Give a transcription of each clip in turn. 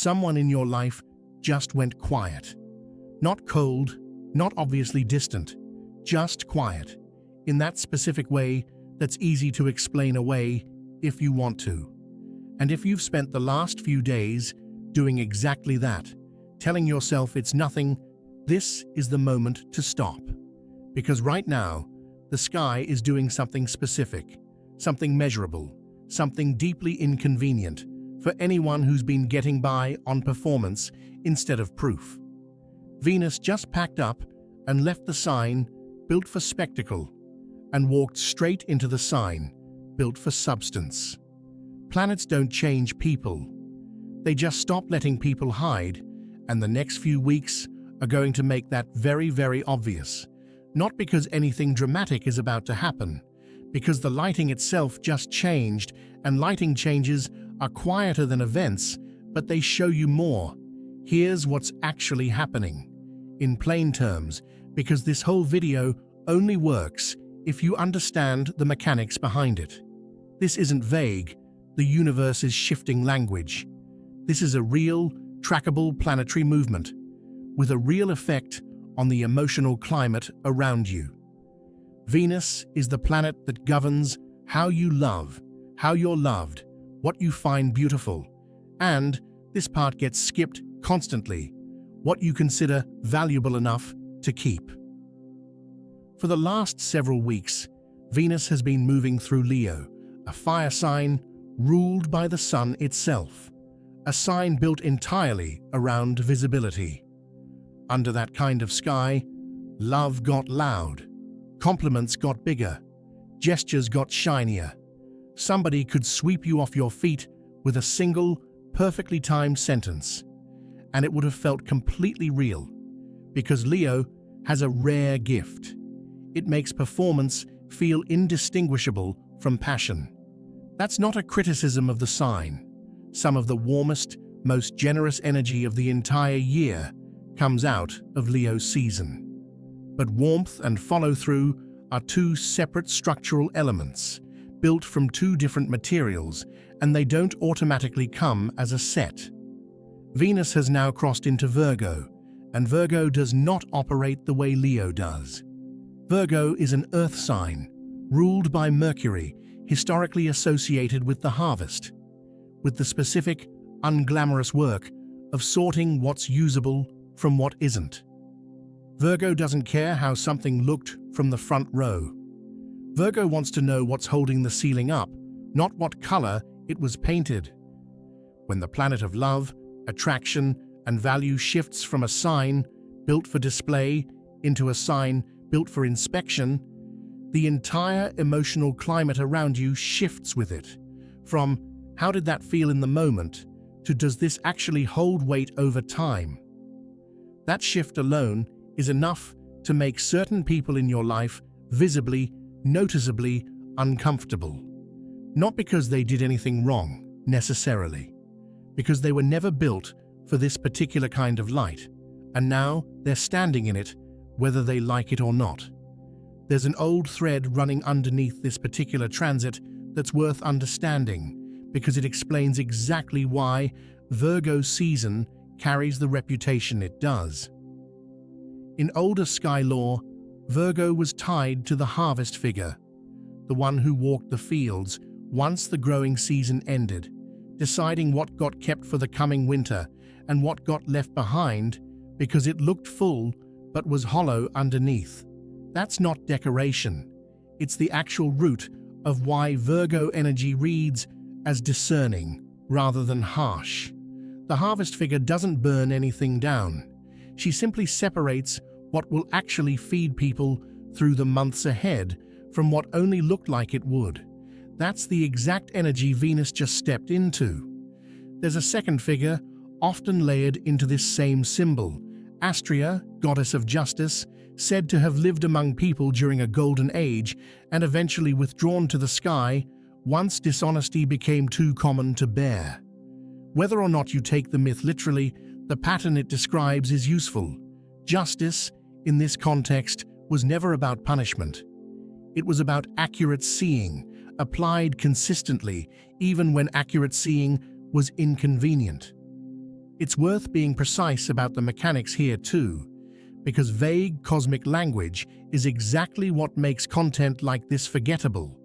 Someone in your life just went quiet. Not cold, not obviously distant, just quiet, in that specific way that's easy to explain away if you want to. And if you've spent the last few days doing exactly that, telling yourself it's nothing, this is the moment to stop. Because right now, the sky is doing something specific, something measurable, something deeply inconvenient for anyone who's been getting by on performance instead of proof. Venus just packed up and left the sign built for spectacle and walked straight into the sign built for substance. Planets don't change people. They just stop letting people hide, and the next few weeks are going to make that very, very obvious. Not because anything dramatic is about to happen, because the lighting itself just changed, and lighting changes are quieter than events, but they show you more. Here's what's actually happening. In plain terms, because this whole video only works if you understand the mechanics behind it. This isn't vague, the universe is shifting language. This is a real, trackable planetary movement, with a real effect on the emotional climate around you. Venus is the planet that governs how you love, how you're loved, what you find beautiful, and, this part gets skipped constantly, what you consider valuable enough to keep. For the last several weeks, Venus has been moving through Leo, a fire sign ruled by the sun itself, a sign built entirely around visibility. Under that kind of sky, love got loud, compliments got bigger, gestures got shinier. Somebody could sweep you off your feet with a single, perfectly timed sentence, and it would have felt completely real, because Leo has a rare gift. It makes performance feel indistinguishable from passion. That's not a criticism of the sign. Some of the warmest, most generous energy of the entire year comes out of Leo's season. But warmth and follow-through are two separate structural elements, built from two different materials, and they don't automatically come as a set. Venus has now crossed into Virgo, and Virgo does not operate the way Leo does. Virgo is an earth sign, ruled by Mercury, historically associated with the harvest, with the specific, unglamorous work of sorting what's usable from what isn't. Virgo doesn't care how something looked from the front row. Virgo wants to know what's holding the ceiling up, not what color it was painted. When the planet of love, attraction, and value shifts from a sign built for display into a sign built for inspection, the entire emotional climate around you shifts with it. From how did that feel in the moment to does this actually hold weight over time? That shift alone is enough to make certain people in your life visibly, noticeably uncomfortable. Not because they did anything wrong, necessarily, because they were never built for this particular kind of light, and now they're standing in it, whether they like it or not. There's an old thread running underneath this particular transit that's worth understanding, because it explains exactly why Virgo's season carries the reputation it does. In older sky lore, Virgo was tied to the harvest figure, the one who walked the fields once the growing season ended, deciding what got kept for the coming winter and what got left behind because it looked full but was hollow underneath. That's not decoration. It's the actual root of why Virgo energy reads as discerning rather than harsh. The harvest figure doesn't burn anything down. She simply separates what will actually feed people through the months ahead from what only looked like it would. That's the exact energy Venus just stepped into. There's a second figure, often layered into this same symbol, Astrea, goddess of justice, said to have lived among people during a golden age and eventually withdrawn to the sky once dishonesty became too common to bear. Whether or not you take the myth literally, the pattern it describes is useful. Justice, in this context, was never about punishment. It was about accurate seeing, applied consistently, even when accurate seeing was inconvenient. It's worth being precise about the mechanics here too, because vague cosmic language is exactly what makes content like this forgettable.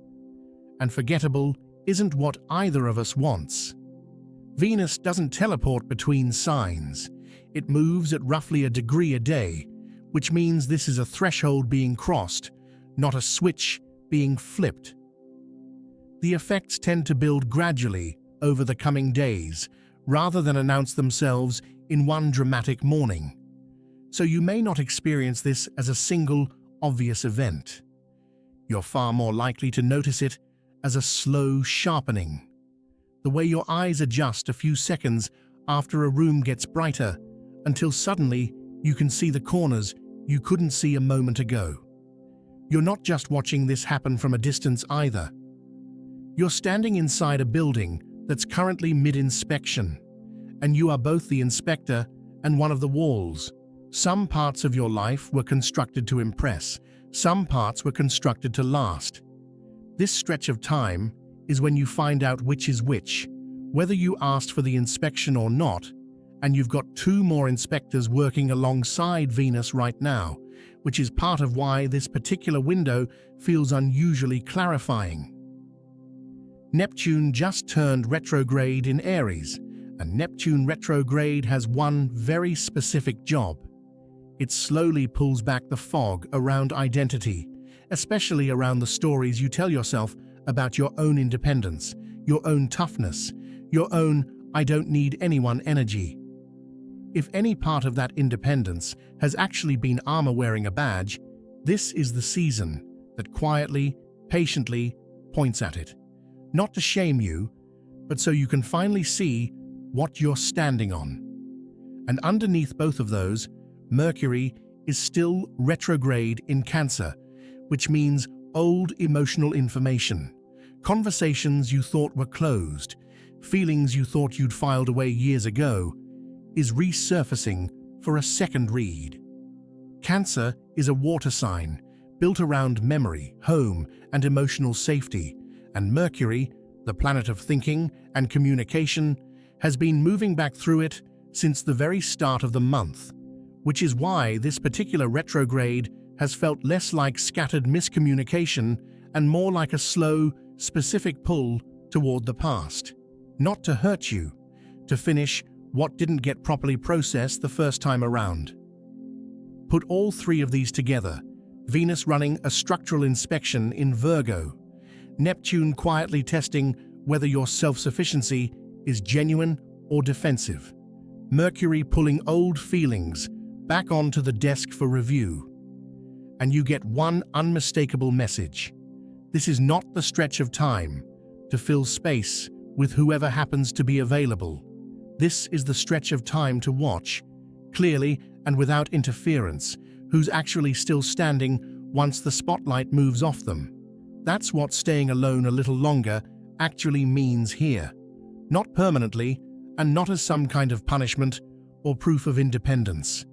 And forgettable isn't what either of us wants. Venus doesn't teleport between signs. It moves at roughly a degree a day, which means this is a threshold being crossed, not a switch being flipped. The effects tend to build gradually over the coming days, rather than announce themselves in one dramatic morning. So you may not experience this as a single, obvious event. You're far more likely to notice it as a slow sharpening. The way your eyes adjust a few seconds after a room gets brighter, until suddenly you can see the corners you couldn't see a moment ago. You're not just watching this happen from a distance either. You're standing inside a building that's currently mid-inspection, and you are both the inspector and one of the walls. Some parts of your life were constructed to impress, some parts were constructed to last. This stretch of time is when you find out which is which, whether you asked for the inspection or not, and you've got two more inspectors working alongside Venus right now, which is part of why this particular window feels unusually clarifying. Neptune just turned retrograde in Aries, and Neptune retrograde has one very specific job. It slowly pulls back the fog around identity, especially around the stories you tell yourself about your own independence, your own toughness, your own "I don't need anyone" energy. If any part of that independence has actually been armor wearing a badge, this is the season that quietly, patiently points at it. Not to shame you, but so you can finally see what you're standing on. And underneath both of those, Mercury is still retrograde in Cancer, which means old emotional information, conversations you thought were closed, feelings you thought you'd filed away years ago, is resurfacing for a second read. Cancer is a water sign, built around memory, home, and emotional safety, and Mercury, the planet of thinking and communication, has been moving back through it since the very start of the month, which is why this particular retrograde has felt less like scattered miscommunication and more like a slow, specific pull toward the past. Not to hurt you, to finish what didn't get properly processed the first time around. Put all three of these together: Venus running a structural inspection in Virgo, Neptune quietly testing whether your self-sufficiency is genuine or defensive, Mercury pulling old feelings back onto the desk for review. And you get one unmistakable message. This is not the stretch of time to fill space with whoever happens to be available. This is the stretch of time to watch, clearly and without interference, who's actually still standing once the spotlight moves off them. That's what staying alone a little longer actually means here. Not permanently, and not as some kind of punishment or proof of independence.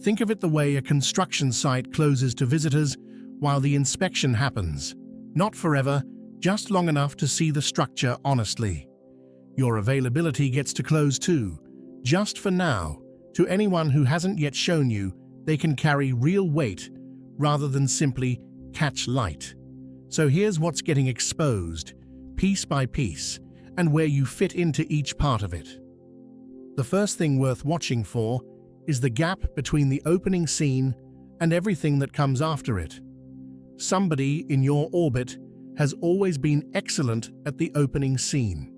Think of it the way a construction site closes to visitors while the inspection happens. Not forever, just long enough to see the structure honestly. Your availability gets to close too, just for now, to anyone who hasn't yet shown you they can carry real weight rather than simply catch light. So here's what's getting exposed, piece by piece, and where you fit into each part of it. The first thing worth watching for is the gap between the opening scene and everything that comes after it. Somebody in your orbit has always been excellent at the opening scene.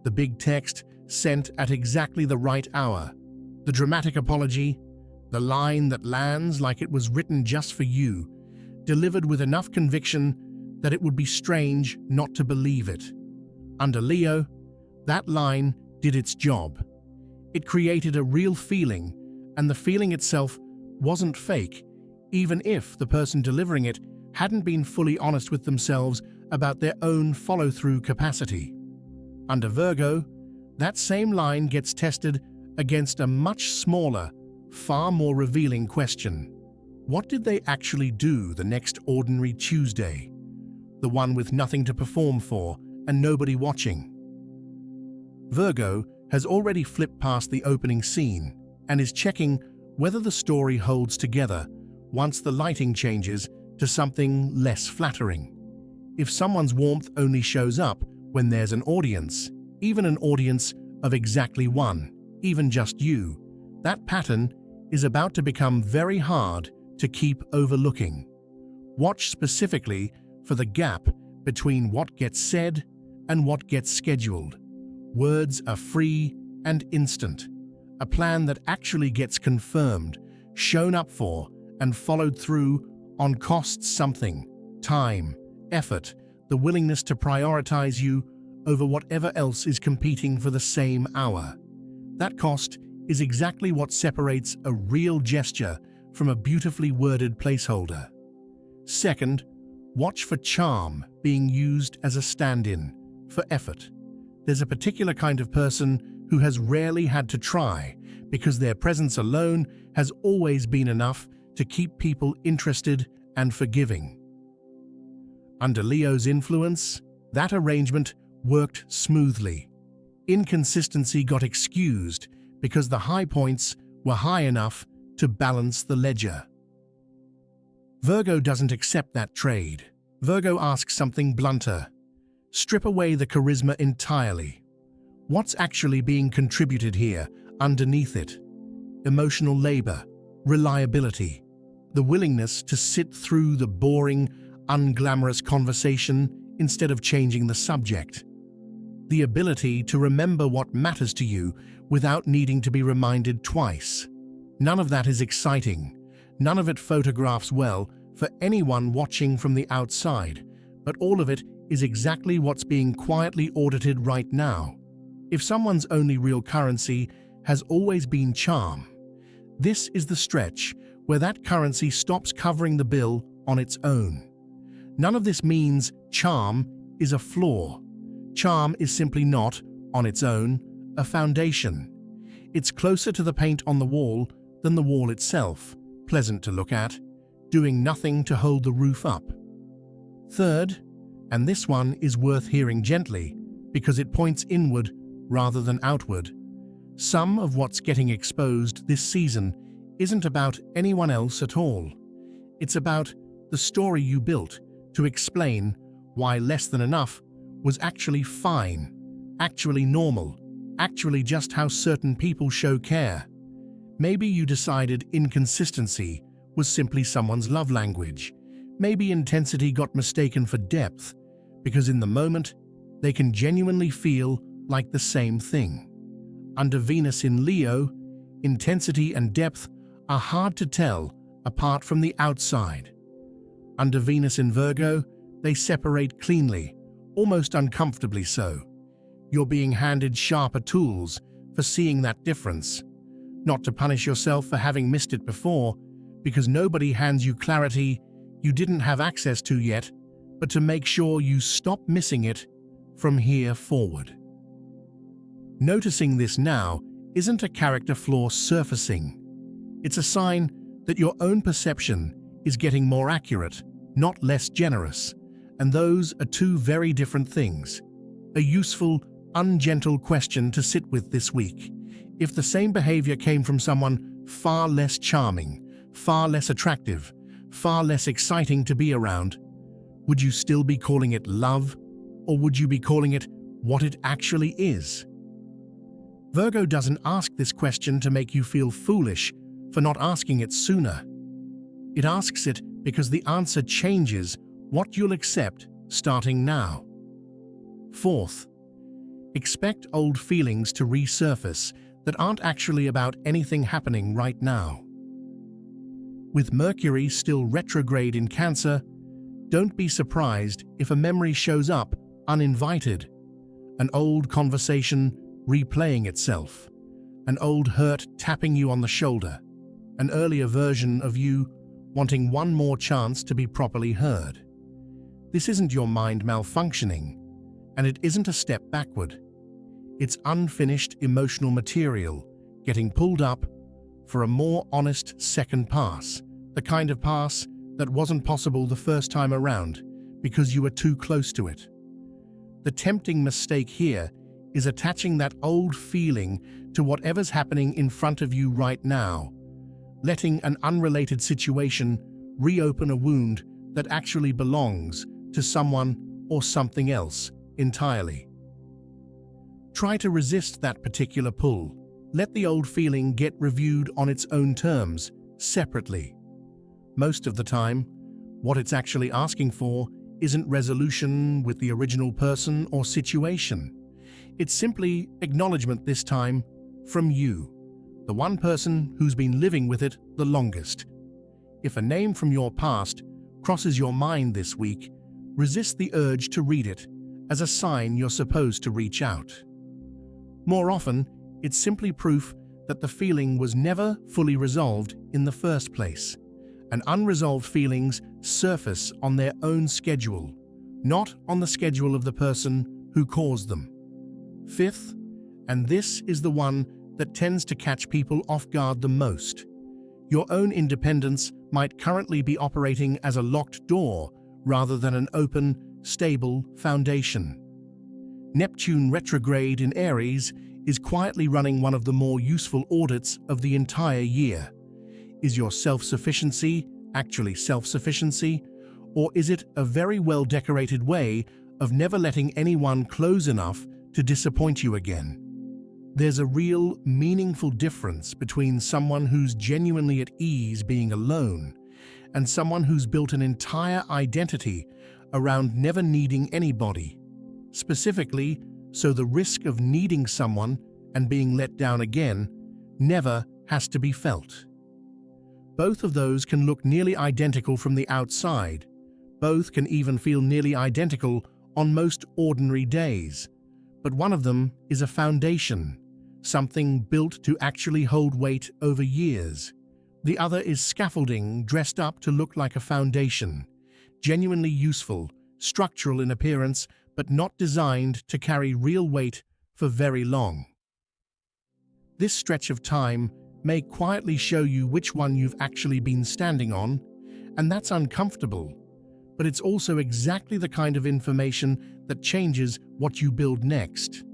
The big text sent at exactly the right hour, the dramatic apology, the line that lands like it was written just for you, delivered with enough conviction that it would be strange not to believe it. Under Leo, that line did its job. It created a real feeling, and the feeling itself wasn't fake, even if the person delivering it hadn't been fully honest with themselves about their own follow-through capacity. Under Virgo, that same line gets tested against a much smaller, far more revealing question. What did they actually do the next ordinary Tuesday? The one with nothing to perform for and nobody watching. Virgo has already flipped past the opening scene and is checking whether the story holds together once the lighting changes to something less flattering. If someone's warmth only shows up when there's an audience, even an audience of exactly one, even just you, that pattern is about to become very hard to keep overlooking. Watch specifically for the gap between what gets said and what gets scheduled. Words are free and instant. A plan that actually gets confirmed, shown up for, and followed through on costs something: time, effort, the willingness to prioritize you over whatever else is competing for the same hour. That cost is exactly what separates a real gesture from a beautifully worded placeholder. Second, watch for charm being used as a stand-in for effort. There's a particular kind of person who has rarely had to try because their presence alone has always been enough to keep people interested and forgiving. Under Leo's influence, that arrangement worked smoothly. Inconsistency got excused because the high points were high enough to balance the ledger. Virgo doesn't accept that trade. Virgo asks something blunter. Strip away the charisma entirely. What's actually being contributed here underneath it? Emotional labor, reliability, the willingness to sit through the boring, unglamorous conversation instead of changing the subject. The ability to remember what matters to you without needing to be reminded twice. None of that is exciting. None of it photographs well for anyone watching from the outside, but all of it is exactly what's being quietly audited right now. If someone's only real currency has always been charm, this is the stretch where that currency stops covering the bill on its own. None of this means charm is a flaw. Charm is simply not, on its own, a foundation. It's closer to the paint on the wall than the wall itself, pleasant to look at, doing nothing to hold the roof up. Third, and this one is worth hearing gently because it points inward rather than outward. Some of what's getting exposed this season isn't about anyone else at all. It's about the story you built to explain why less than enough was actually fine, actually normal, actually just how certain people show care. Maybe you decided inconsistency was simply someone's love language. Maybe intensity got mistaken for depth, because in the moment, they can genuinely feel like the same thing. Under Venus in Leo, intensity and depth are hard to tell apart from the outside. Under Venus in Virgo, they separate cleanly, almost uncomfortably so. You're being handed sharper tools for seeing that difference. Not to punish yourself for having missed it before, because nobody hands you clarity you didn't have access to yet, but to make sure you stop missing it from here forward. Noticing this now isn't a character flaw surfacing. It's a sign that your own perception is getting more accurate, not less generous, and those are two very different things. A useful, ungentle question to sit with this week. If the same behavior came from someone far less charming, far less attractive, far less exciting to be around, would you still be calling it love, or would you be calling it what it actually is? Virgo doesn't ask this question to make you feel foolish for not asking it sooner. It asks it because the answer changes what you'll accept starting now. Fourth, expect old feelings to resurface that aren't actually about anything happening right now. With Mercury still retrograde in Cancer, don't be surprised if a memory shows up uninvited, an old conversation replaying itself, an old hurt tapping you on the shoulder, an earlier version of you wanting one more chance to be properly heard. This isn't your mind malfunctioning, and it isn't a step backward. It's unfinished emotional material getting pulled up for a more honest second pass, the kind of pass that wasn't possible the first time around because you were too close to it. The tempting mistake here is attaching that old feeling to whatever's happening in front of you right now, letting an unrelated situation reopen a wound that actually belongs to someone or something else entirely. Try to resist that particular pull. Let the old feeling get reviewed on its own terms, separately. Most of the time, what it's actually asking for isn't resolution with the original person or situation. It's simply acknowledgement, this time from you, the one person who's been living with it the longest. If a name from your past crosses your mind this week, resist the urge to read it as a sign you're supposed to reach out. More often, it's simply proof that the feeling was never fully resolved in the first place, and unresolved feelings surface on their own schedule, not on the schedule of the person who caused them. Fifth, and this is the one that tends to catch people off guard the most, your own independence might currently be operating as a locked door rather than an open, stable foundation. Neptune retrograde in Aries is quietly running one of the more useful audits of the entire year. Is your self-sufficiency actually self-sufficiency, or is it a very well-decorated way of never letting anyone close enough to disappoint you again? There's a real, meaningful difference between someone who's genuinely at ease being alone and someone who's built an entire identity around never needing anybody, specifically so the risk of needing someone and being let down again never has to be felt. Both of those can look nearly identical from the outside. Both can even feel nearly identical on most ordinary days. But one of them is a foundation, something built to actually hold weight over years. The other is scaffolding dressed up to look like a foundation, genuinely useful, structural in appearance, but not designed to carry real weight for very long. This stretch of time may quietly show you which one you've actually been standing on, and that's uncomfortable, but it's also exactly the kind of information that changes what you build next.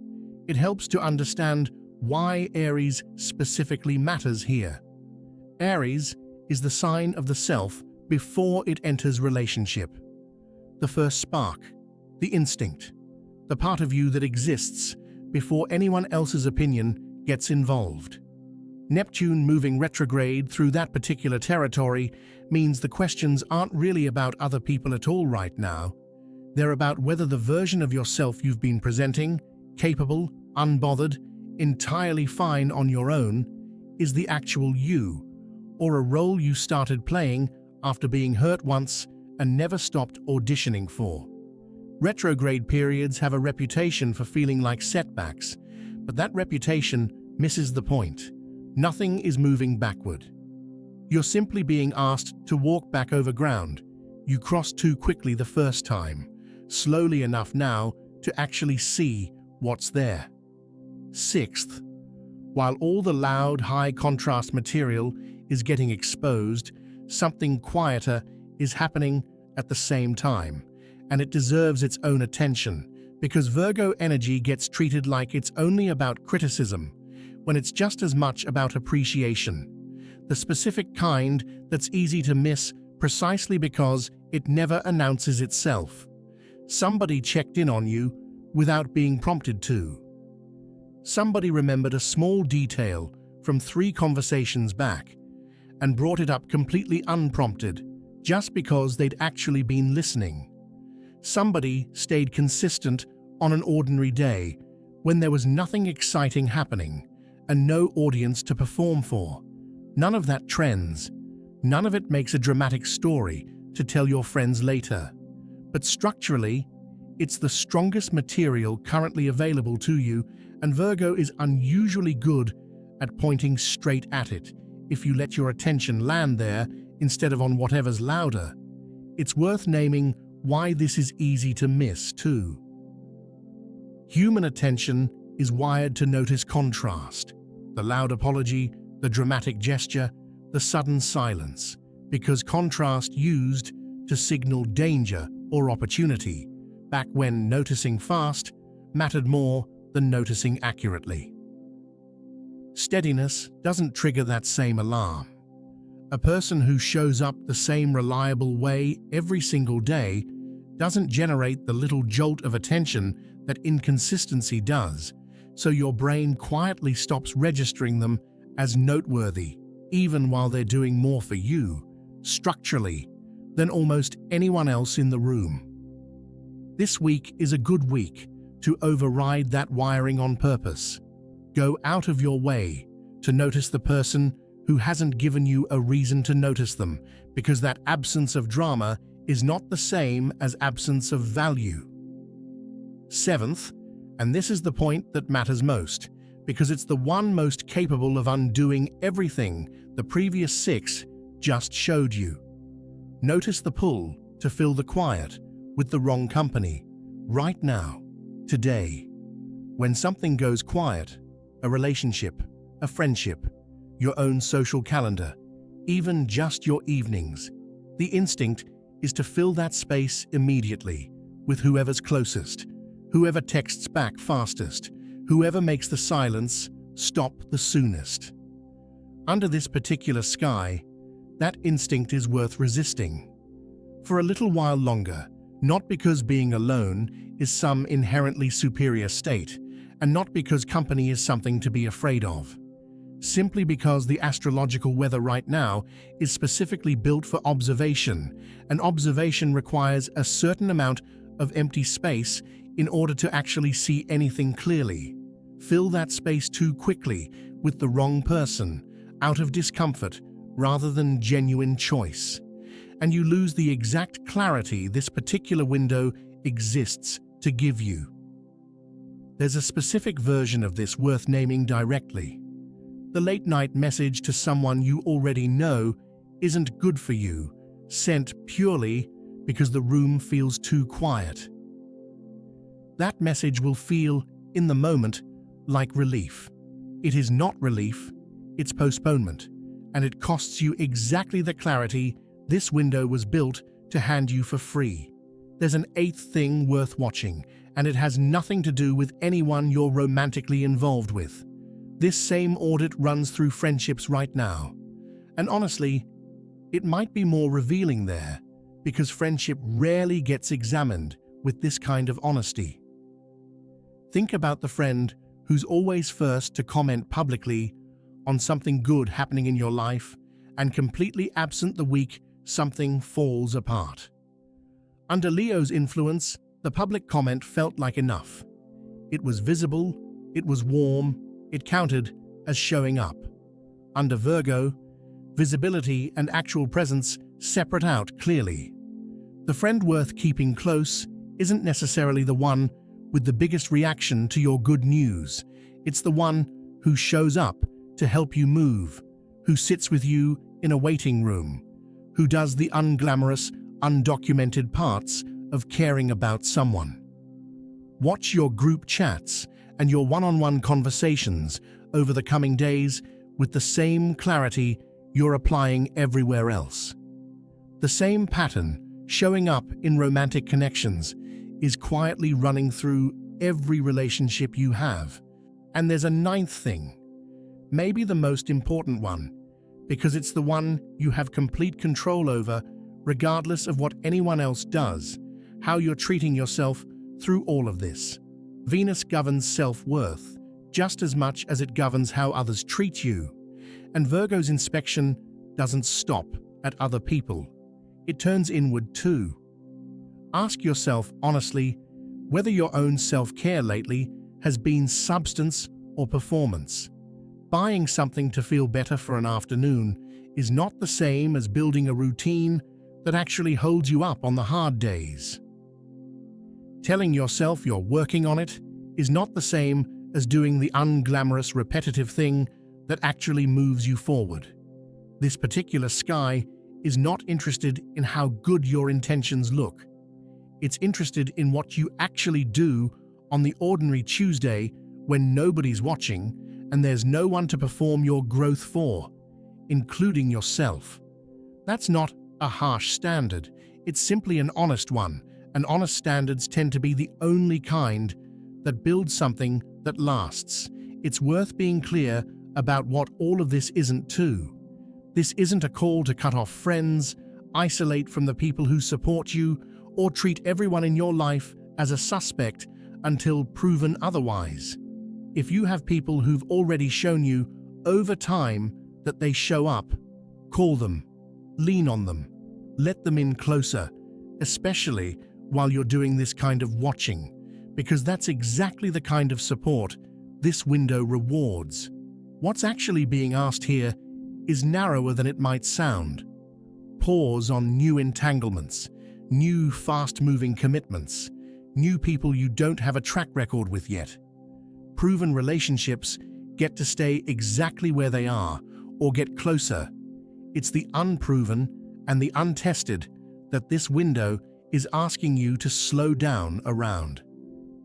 It helps to understand why Aries specifically matters here. Aries is the sign of the self before it enters relationship. The first spark, the instinct, the part of you that exists before anyone else's opinion gets involved. Neptune moving retrograde through that particular territory means the questions aren't really about other people at all right now. They're about whether the version of yourself you've been presenting, capable, unbothered, entirely fine on your own, is the actual you, or a role you started playing after being hurt once and never stopped auditioning for. Retrograde periods have a reputation for feeling like setbacks, but that reputation misses the point. Nothing is moving backward. You're simply being asked to walk back over ground. You crossed too quickly the first time, slowly enough now to actually see what's there. Sixth, while all the loud, high-contrast material is getting exposed, something quieter is happening at the same time, and it deserves its own attention, because Virgo energy gets treated like it's only about criticism, when it's just as much about appreciation, the specific kind that's easy to miss precisely because it never announces itself. Somebody checked in on you without being prompted to. Somebody remembered a small detail from 3 conversations back and brought it up completely unprompted, just because they'd actually been listening. Somebody stayed consistent on an ordinary day when there was nothing exciting happening and no audience to perform for. None of that trends. None of it makes a dramatic story to tell your friends later. But structurally, it's the strongest material currently available to you, and Virgo is unusually good at pointing straight at it if you let your attention land there instead of on whatever's louder. It's worth naming why this is easy to miss, too. Human attention is wired to notice contrast, the loud apology, the dramatic gesture, the sudden silence, because contrast used to signal danger or opportunity, back when noticing fast mattered more than noticing accurately. Steadiness doesn't trigger that same alarm. A person who shows up the same reliable way every single day doesn't generate the little jolt of attention that inconsistency does, so your brain quietly stops registering them as noteworthy, even while they're doing more for you, structurally, than almost anyone else in the room. This week is a good week to override that wiring on purpose. Go out of your way to notice the person who hasn't given you a reason to notice them, because that absence of drama is not the same as absence of value. Seventh, and this is the point that matters most, because it's the one most capable of undoing everything the previous 6 just showed you. Notice the pull to fill the quiet with the wrong company, right now, today. When something goes quiet, a relationship, a friendship, your own social calendar, even just your evenings, the instinct is to fill that space immediately with whoever's closest, whoever texts back fastest, whoever makes the silence stop the soonest. Under this particular sky, that instinct is worth resisting. For a little while longer, not because being alone is some inherently superior state, and not because company is something to be afraid of. Simply because the astrological weather right now is specifically built for observation, and observation requires a certain amount of empty space in order to actually see anything clearly. Fill that space too quickly with the wrong person, out of discomfort rather than genuine choice, and you lose the exact clarity this particular window exists to give you. There's a specific version of this worth naming directly. The late-night message to someone you already know isn't good for you, sent purely because the room feels too quiet. That message will feel, in the moment, like relief. It is not relief, it's postponement, and it costs you exactly the clarity this window was built to hand you for free. There's an 8th thing worth watching, and it has nothing to do with anyone you're romantically involved with. This same audit runs through friendships right now. And honestly, it might be more revealing there, because friendship rarely gets examined with this kind of honesty. Think about the friend who's always first to comment publicly on something good happening in your life and completely absent the week something falls apart. Under Leo's influence, the public comment felt like enough. It was visible, it was warm, it counted as showing up. Under Virgo, visibility and actual presence separate out clearly. The friend worth keeping close isn't necessarily the one with the biggest reaction to your good news. It's the one who shows up to help you move, who sits with you in a waiting room, who does the unglamorous, undocumented parts of caring about someone. Watch your group chats and your one-on-one conversations over the coming days with the same clarity you're applying everywhere else. The same pattern showing up in romantic connections is quietly running through every relationship you have. And there's a 9th thing, maybe the most important one, because it's the one you have complete control over regardless of what anyone else does, how you're treating yourself through all of this. Venus governs self-worth just as much as it governs how others treat you, and Virgo's inspection doesn't stop at other people. It turns inward too. Ask yourself honestly whether your own self-care lately has been substance or performance. Buying something to feel better for an afternoon is not the same as building a routine that actually holds you up on the hard days. Telling yourself you're working on it is not the same as doing the unglamorous repetitive thing that actually moves you forward. This particular sky is not interested in how good your intentions look. It's interested in what you actually do on the ordinary Tuesday when nobody's watching and there's no one to perform your growth for, including yourself. That's not a harsh standard, it's simply an honest one, and honest standards tend to be the only kind that builds something that lasts. It's worth being clear about what all of this isn't too. This isn't a call to cut off friends, isolate from the people who support you, or treat everyone in your life as a suspect until proven otherwise. If you have people who've already shown you over time that they show up, call them, lean on them, let them in closer, especially while you're doing this kind of watching, because that's exactly the kind of support this window rewards. What's actually being asked here is narrower than it might sound. Pause on new entanglements, new fast-moving commitments, new people you don't have a track record with yet. Proven relationships get to stay exactly where they are or get closer. It's the unproven and the untested that this window is asking you to slow down around.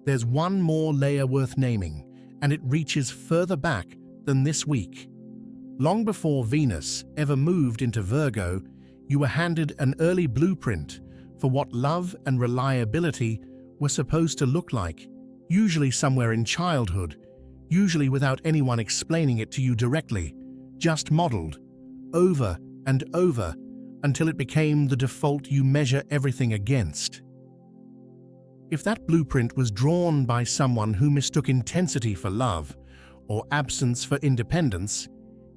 There's one more layer worth naming, and it reaches further back than this week. Long before Venus ever moved into Virgo, you were handed an early blueprint for what love and reliability were supposed to look like, usually somewhere in childhood, usually without anyone explaining it to you directly, just modeled, over and over, until it became the default you measure everything against. If that blueprint was drawn by someone who mistook intensity for love, or absence for independence,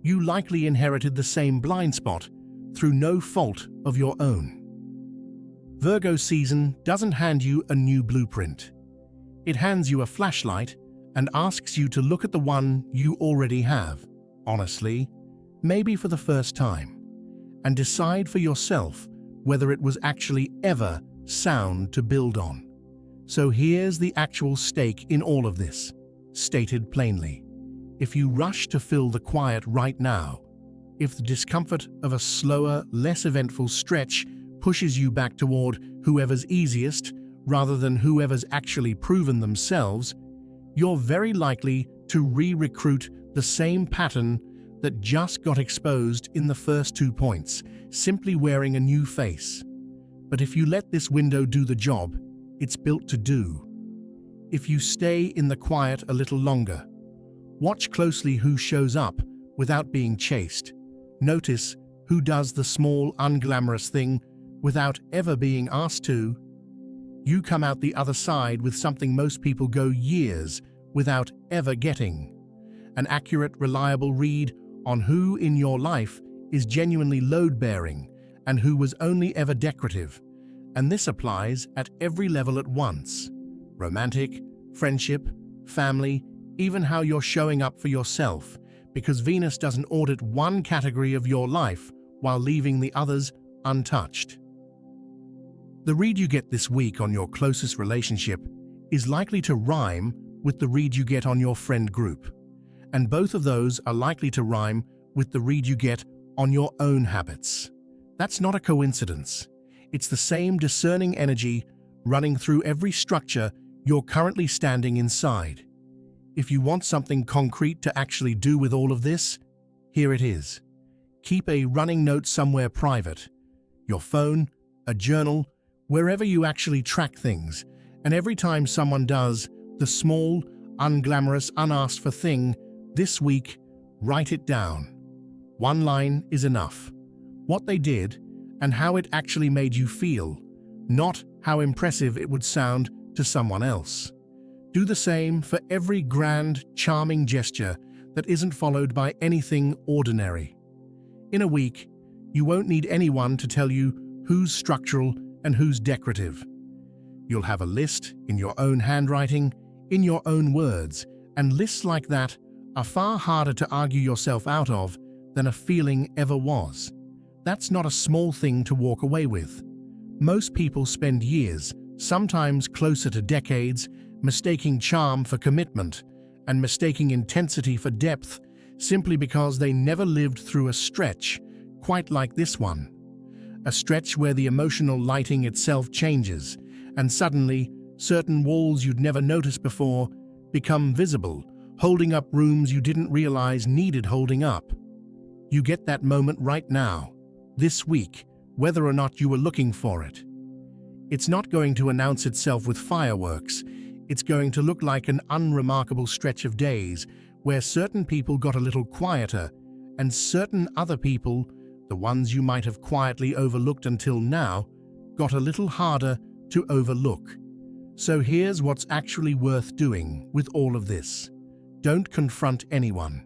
you likely inherited the same blind spot through no fault of your own. Virgo season doesn't hand you a new blueprint. It hands you a flashlight and asks you to look at the one you already have, honestly, maybe for the first time, and decide for yourself whether it was actually ever sound to build on. So here's the actual stake in all of this, stated plainly. If you rush to fill the quiet right now, if the discomfort of a slower, less eventful stretch pushes you back toward whoever's easiest rather than whoever's actually proven themselves, you're very likely to re-recruit the same pattern that just got exposed in the first 2 points, simply wearing a new face. But if you let this window do the job it's built to do, if you stay in the quiet a little longer, watch closely who shows up without being chased, notice who does the small, unglamorous thing without ever being asked to, you come out the other side with something most people go years without ever getting. An accurate, reliable read on who in your life is genuinely load-bearing and who was only ever decorative. And this applies at every level at once. Romantic, friendship, family, even how you're showing up for yourself, because Venus doesn't audit one category of your life while leaving the others untouched. The read you get this week on your closest relationship is likely to rhyme with the read you get on your friend group, and both of those are likely to rhyme with the read you get on your own habits. That's not a coincidence. It's the same discerning energy running through every structure you're currently standing inside. If you want something concrete to actually do with all of this, here it is. Keep a running note somewhere private, your phone, a journal, wherever you actually track things, and every time someone does the small, unglamorous, unasked for thing this week, write it down. One line is enough. What they did and how it actually made you feel, not how impressive it would sound to someone else. Do the same for every grand, charming gesture that isn't followed by anything ordinary. In a week, you won't need anyone to tell you who's structural and who's decorative. You'll have a list in your own handwriting, in your own words, and lists like that are far harder to argue yourself out of than a feeling ever was. That's not a small thing to walk away with. Most people spend years, sometimes closer to decades, mistaking charm for commitment and mistaking intensity for depth simply because they never lived through a stretch quite like this one. A stretch where the emotional lighting itself changes, and suddenly certain walls you'd never noticed before become visible, holding up rooms you didn't realize needed holding up. You get that moment right now, this week, whether or not you were looking for it. It's not going to announce itself with fireworks. it's going to look like an unremarkable stretch of days where certain people got a little quieter and certain other people, the ones you might have quietly overlooked until now, got a little harder to overlook. So here's what's actually worth doing with all of this. Don't confront anyone.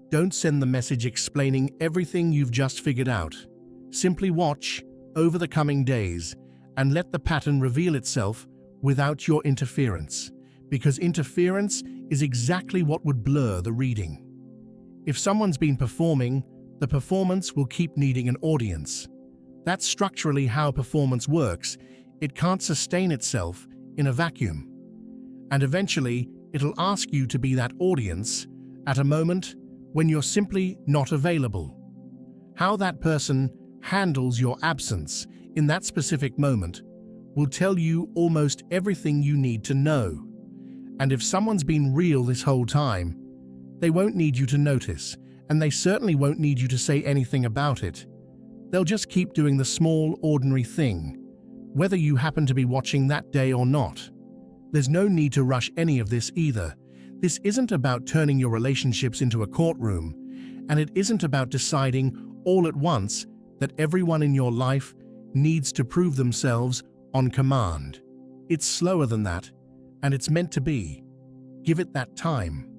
Don't send the message explaining everything you've just figured out. Simply watch over the coming days and let the pattern reveal itself without your interference, because interference is exactly what would blur the reading. If someone's been performing, the performance will keep needing an audience. That's structurally how performance works. It can't sustain itself in a vacuum. And eventually, it'll ask you to be that audience at a moment when you're simply not available. How that person handles your absence in that specific moment will tell you almost everything you need to know. And if someone's been real this whole time, they won't need you to notice, and they certainly won't need you to say anything about it. They'll just keep doing the small, ordinary thing, whether you happen to be watching that day or not. There's no need to rush any of this either. This isn't about turning your relationships into a courtroom, and it isn't about deciding all at once that everyone in your life needs to prove themselves on command. It's slower than that, and it's meant to be. Give it that time.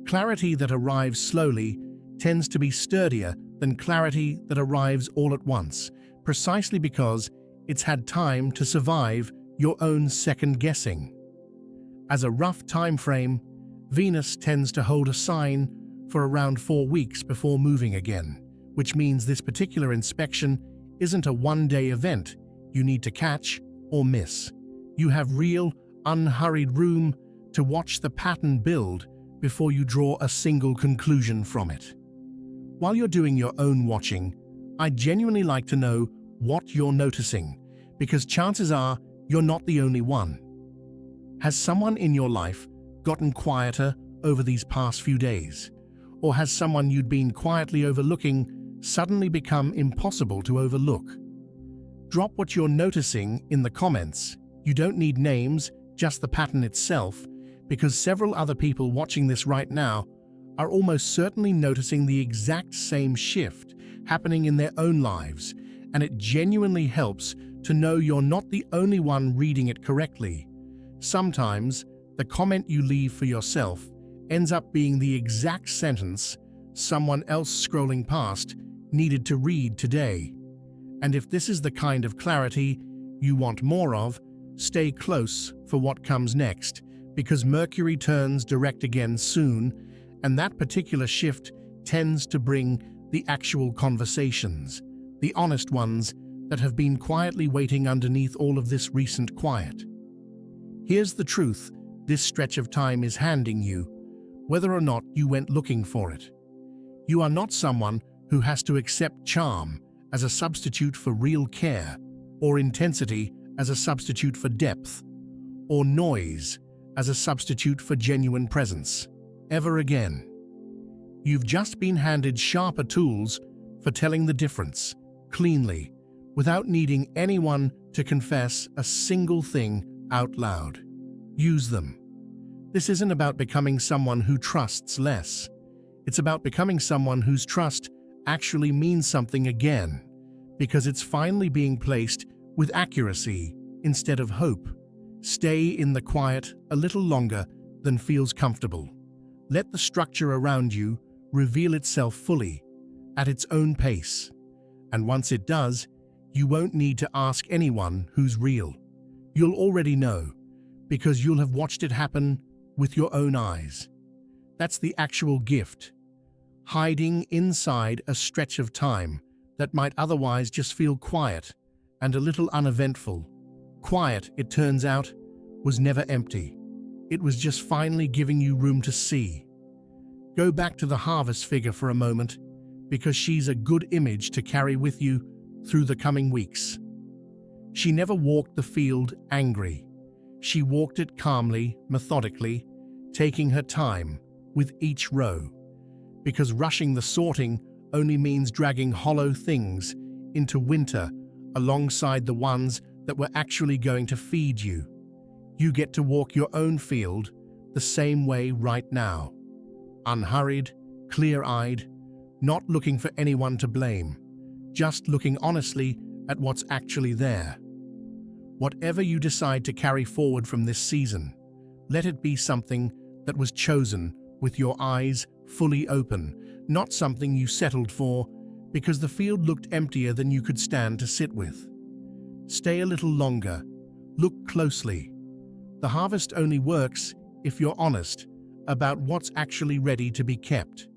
Clarity that arrives slowly tends to be sturdier than clarity that arrives all at once, precisely because it's had time to survive your own second guessing. As a rough time frame, Venus tends to hold a sign for around 4 weeks before moving again, which means this particular inspection isn't a one-day event you need to catch or miss. You have real, unhurried room to watch the pattern build before you draw a single conclusion from it. While you're doing your own watching, I'd genuinely like to know what you're noticing, because chances are you're not the only one. Has someone in your life gotten quieter over these past few days? Or has someone you'd been quietly overlooking suddenly become impossible to overlook? Drop what you're noticing in the comments. You don't need names, just the pattern itself, because several other people watching this right now are almost certainly noticing the exact same shift happening in their own lives, and it genuinely helps to know you're not the only one reading it correctly. Sometimes, the comment you leave for yourself ends up being the exact sentence someone else scrolling past needed to read today. And if this is the kind of clarity you want more of, stay close for what comes next, because Mercury turns direct again soon, and that particular shift tends to bring the actual conversations, the honest ones that have been quietly waiting underneath all of this recent quiet. Here's the truth this stretch of time is handing you, whether or not you went looking for it. You are not someone who has to accept charm as a substitute for real care, or intensity as a substitute for depth, or noise as a substitute for genuine presence, ever again. You've just been handed sharper tools for telling the difference, cleanly, without needing anyone to confess a single thing out loud. Use them. This isn't about becoming someone who trusts less. It's about becoming someone whose trust actually means something again, because it's finally being placed with accuracy instead of hope. Stay in the quiet a little longer than feels comfortable. Let the structure around you reveal itself fully, at its own pace. And once it does, you won't need to ask anyone who's real. You'll already know, because you'll have watched it happen with your own eyes. That's the actual gift, hiding inside a stretch of time that might otherwise just feel quiet and a little uneventful. Quiet, it turns out, was never empty. It was just finally giving you room to see. Go back to the harvest figure for a moment, because she's a good image to carry with you through the coming weeks. She never walked the field angry. She walked it calmly, methodically, taking her time with each row, because rushing the sorting only means dragging hollow things into winter alongside the ones that were actually going to feed you. You get to walk your own field the same way right now. Unhurried, clear-eyed, not looking for anyone to blame, just looking honestly at what's actually there. Whatever you decide to carry forward from this season, let it be something that was chosen with your eyes fully open, not something you settled for because the field looked emptier than you could stand to sit with. Stay a little longer. Look closely. The harvest only works if you're honest about what's actually ready to be kept.